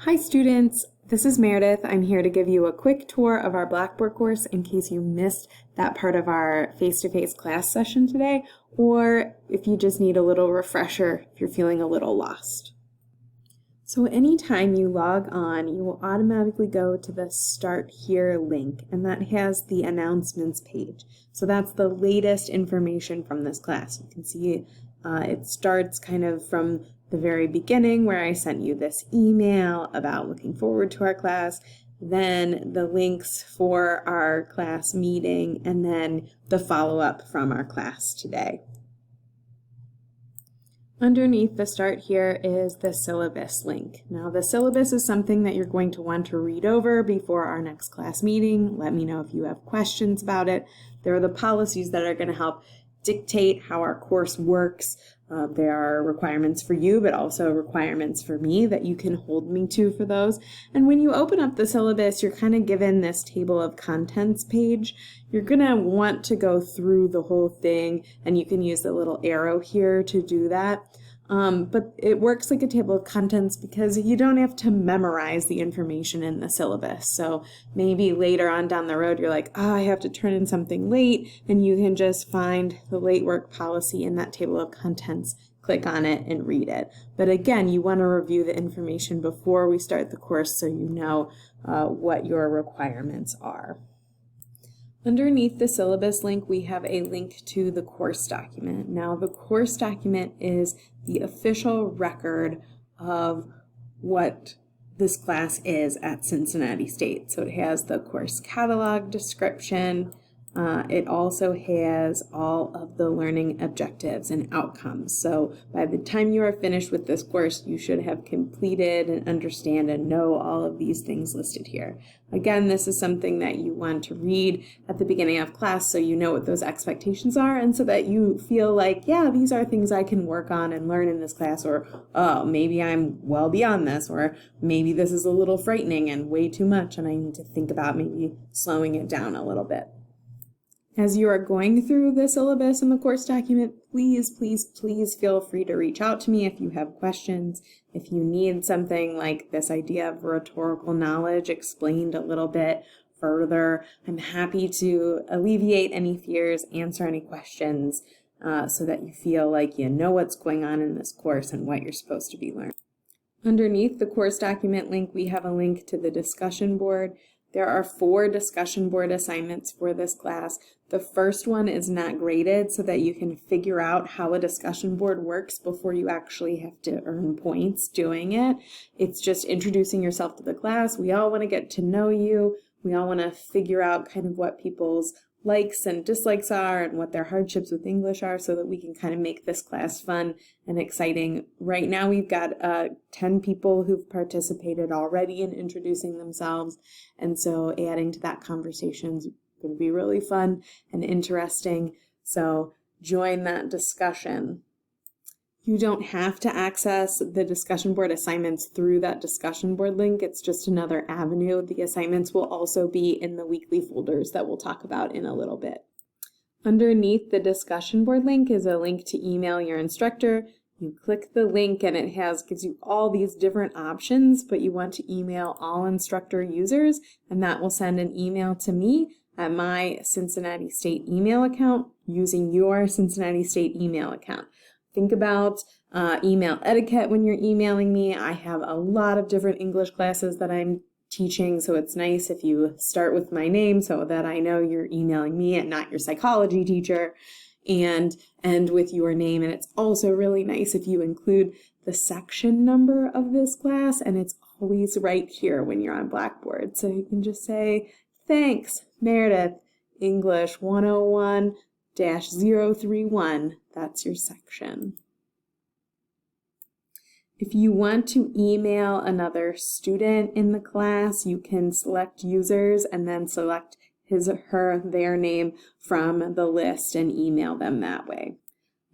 Hi students, this is Meredith. I'm here to give you a quick tour of our Blackboard course in case you missed that part of our face-to-face class session today, or if you just need a little refresher if you're feeling a little lost. So anytime you log on, you will automatically go to the Start Here link, and that has the announcements page. So that's the latest information from this class. You can see it starts kind of from the very beginning where I sent you this email about looking forward to our class, then the links for our class meeting, and then the follow-up from our class today. Underneath the Start Here is the Syllabus link. Now the syllabus is something that you're going to want to read over before our next class meeting. Let me know if you have questions about it. There are the policies that are going to help dictate how our course works. There are requirements for you, but also requirements for me that you can hold me to for those. And when you open up the syllabus, you're kind of given this table of contents page. You're going to want to go through the whole thing, and you can use the little arrow here to do that. But it works like a table of contents because you don't have to memorize the information in the syllabus. So maybe later on down the road, you're like, oh, I have to turn in something late, and you can just find the late work policy in that table of contents, click on it, and read it. But again, you want to review the information before we start the course so you know what your requirements are. Underneath the syllabus link, we have a link to the course document. Now, the course document is the official record of what this class is at Cincinnati State. So it has the course catalog description. It also has all of the learning objectives and outcomes. So by the time you are finished with this course, you should have completed and understand and know all of these things listed here. Again, this is something that you want to read at the beginning of class so you know what those expectations are and so that you feel like, yeah, these are things I can work on and learn in this class, or, oh, maybe I'm well beyond this, or maybe this is a little frightening and way too much and I need to think about maybe slowing it down a little bit. As you are going through the syllabus and the course document, please feel free to reach out to me if you have questions. If you need something like this idea of rhetorical knowledge explained a little bit further, I'm happy to alleviate any fears, answer any questions, so that you feel like you know what's going on in this course and what you're supposed to be learning. Underneath the course document link, we have a link to the discussion board. There are 4 discussion board assignments for this class. The first one is not graded so that you can figure out how a discussion board works before you actually have to earn points doing it. It's just introducing yourself to the class. We all want to get to know you. We all want to figure out kind of what people's likes and dislikes are and what their hardships with English are so that we can kind of make this class fun and exciting. Right now we've got 10 people who've participated already in introducing themselves, and so adding to that conversation is going to be really fun and interesting. So join that discussion. You don't have to access the discussion board assignments through that discussion board link. It's just another avenue. The assignments will also be in the weekly folders that we'll talk about in a little bit. Underneath the discussion board link is a link to email your instructor. You click the link and it gives you all these different options, but you want to email all instructor users, and that will send an email to me at my Cincinnati State email account using your Cincinnati State email account. Think about email etiquette when you're emailing me. I have a lot of different English classes that I'm teaching, so it's nice if you start with my name so that I know you're emailing me and not your psychology teacher, and end with your name. And it's also really nice if you include the section number of this class, and it's always right here when you're on Blackboard. So you can just say, thanks, Meredith, English 101-031. That's your section. If you want to email another student in the class, you can select users and then select his or her, their name from the list and email them that way.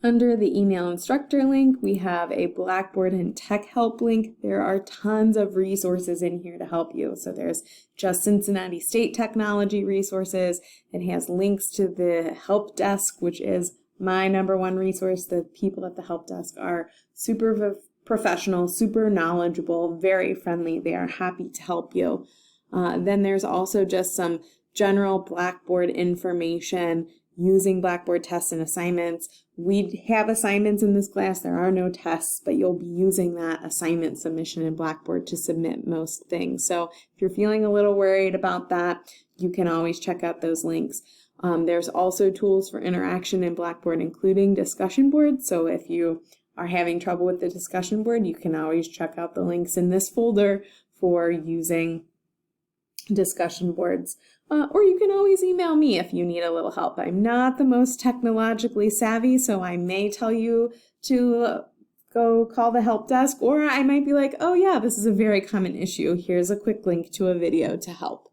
Under the email instructor link, we have a Blackboard and Tech Help link. There are tons of resources in here to help you. So there's just Cincinnati State technology resources. It has links to the help desk, which is my #1 resource. The people at the help desk are super professional, super knowledgeable, very friendly. They are happy to help you. Then there's also just some general Blackboard information using Blackboard tests and assignments. We have assignments in this class. There are no tests, but you'll be using that assignment submission in Blackboard to submit most things. So if you're feeling a little worried about that, you can always check out those links. There's also tools for interaction in Blackboard, including discussion boards. So if you are having trouble with the discussion board, you can always check out the links in this folder for using discussion boards. Or you can always email me if you need a little help. I'm not the most technologically savvy, so I may tell you to go call the help desk, or I might be like, oh yeah, this is a very common issue. Here's a quick link to a video to help.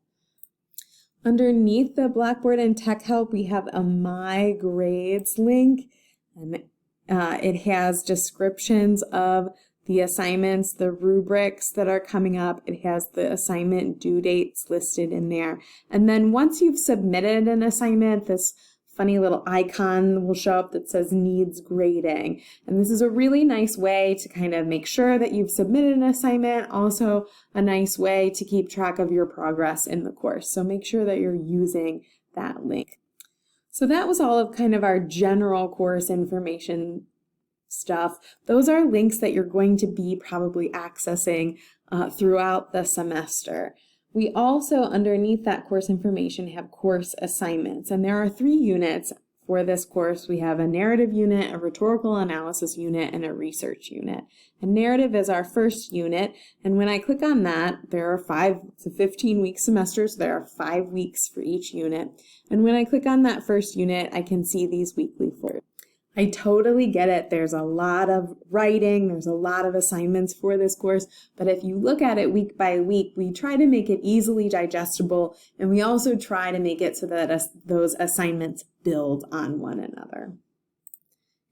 Underneath the Blackboard and Tech Help, we have a My Grades link, and it has descriptions of the assignments, the rubrics that are coming up. It has the assignment due dates listed in there. And then once you've submitted an assignment, this funny little icon will show up that says needs grading. And this is a really nice way to kind of make sure that you've submitted an assignment, also a nice way to keep track of your progress in the course. So make sure that you're using that link. So that was all of kind of our general course information stuff. Those are links that you're going to be probably accessing throughout the semester. We also, underneath that course information, have course assignments, and there are 3 units for this course. We have a narrative unit, a rhetorical analysis unit, and a research unit. A narrative is our first unit, and when I click on that, there are 5 to 15-week semesters. There are 5 weeks for each unit, and when I click on that first unit, I can see these weekly folders. I totally get it. There's a lot of writing, there's a lot of assignments for this course, but if you look at it week by week, we try to make it easily digestible, and we also try to make it so that those assignments build on one another.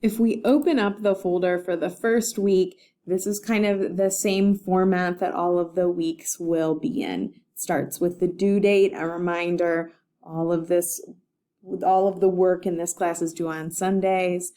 If we open up the folder for the first week, this is kind of the same format that all of the weeks will be in. It starts with the due date, a reminder, all of the work in this class is due on Sundays.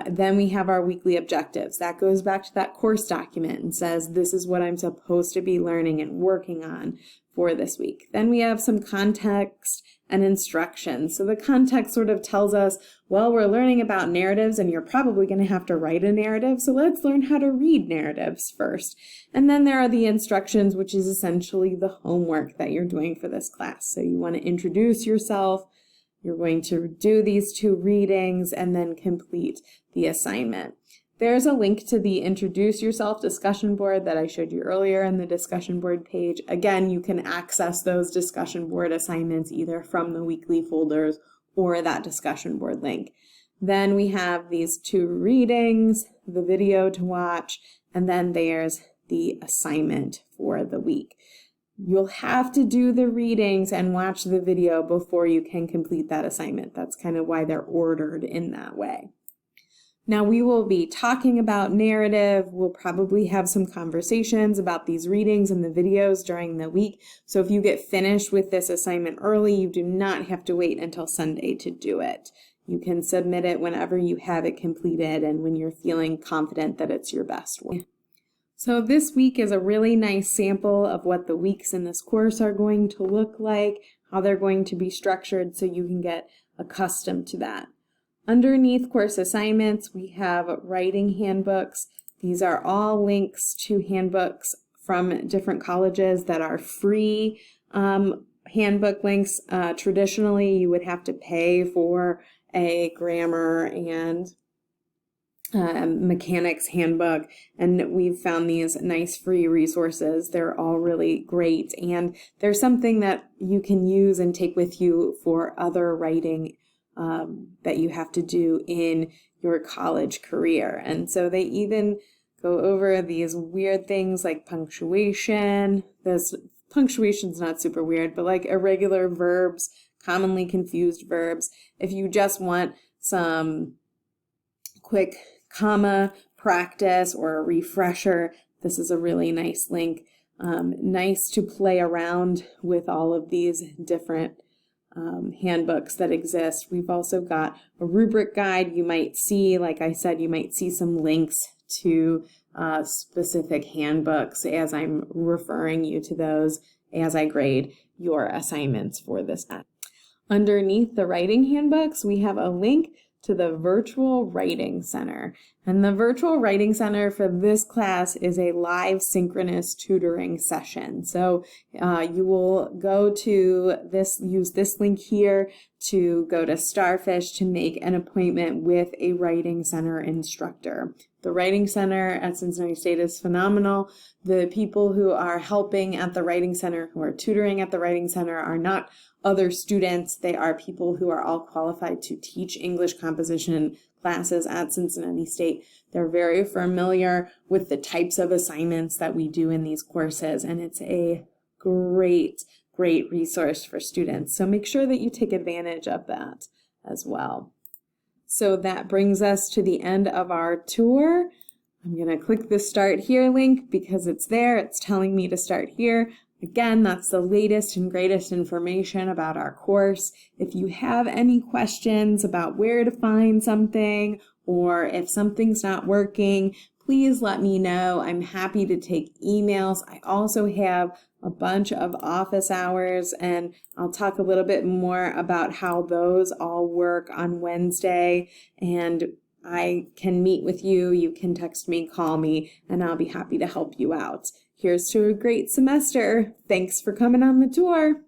Then we have our weekly objectives. That goes back to that course document and says, this is what I'm supposed to be learning and working on for this week. Then we have some context and instructions. So the context sort of tells us, well, we're learning about narratives and you're probably going to have to write a narrative. So let's learn how to read narratives first. And then there are the instructions, which is essentially the homework that you're doing for this class. So you want to introduce yourself. You're going to do these 2 readings and then complete the assignment. There's a link to the Introduce Yourself discussion board that I showed you earlier in the discussion board page. Again, you can access those discussion board assignments either from the weekly folders or that discussion board link. Then we have these 2 readings, the video to watch, and then there's the assignment for the week. You'll have to do the readings and watch the video before you can complete that assignment. That's kind of why they're ordered in that way. Now we will be talking about narrative. We'll probably have some conversations about these readings and the videos during the week. So if you get finished with this assignment early, you do not have to wait until Sunday to do it. You can submit it whenever you have it completed and when you're feeling confident that it's your best one. So this week is a really nice sample of what the weeks in this course are going to look like, how they're going to be structured so you can get accustomed to that. Underneath course assignments, we have writing handbooks. These are all links to handbooks from different colleges that are free handbook links. Traditionally, you would have to pay for a grammar and mechanics handbook, and we've found these nice free resources. They're all really great, and they're something that you can use and take with you for other writing that you have to do in your college career. And so they even go over these weird things like punctuation. Punctuation's not super weird, but like irregular verbs, commonly confused verbs. If you just want some quick comma practice or a refresher, this is a really nice link. Nice to play around with all of these different handbooks that exist. We've also got a rubric guide. You might see, like I said, you might see some links to specific handbooks as I'm referring you to those as I grade your assignments for this. Underneath the writing handbooks, we have a link to the Virtual Writing Center. And the Virtual Writing Center for this class is a live synchronous tutoring session. So you will go to use this link here to go to Starfish to make an appointment with a Writing Center instructor. The Writing Center at Cincinnati State is phenomenal. The people who are helping at the Writing Center, who are tutoring at the Writing Center, are not other students. They are people who are all qualified to teach English composition classes at Cincinnati State. They're very familiar with the types of assignments that we do in these courses, and it's a great resource for students. So make sure that you take advantage of that as well. So that brings us to the end of our tour. I'm going to click the Start Here link because it's there. It's telling me to start here. Again, that's the latest and greatest information about our course. If you have any questions about where to find something or if something's not working, please let me know. I'm happy to take emails. I also have a bunch of office hours, and I'll talk a little bit more about how those all work on Wednesday. And I can meet with you. You can text me, call me, and I'll be happy to help you out. Here's to a great semester. Thanks for coming on the tour.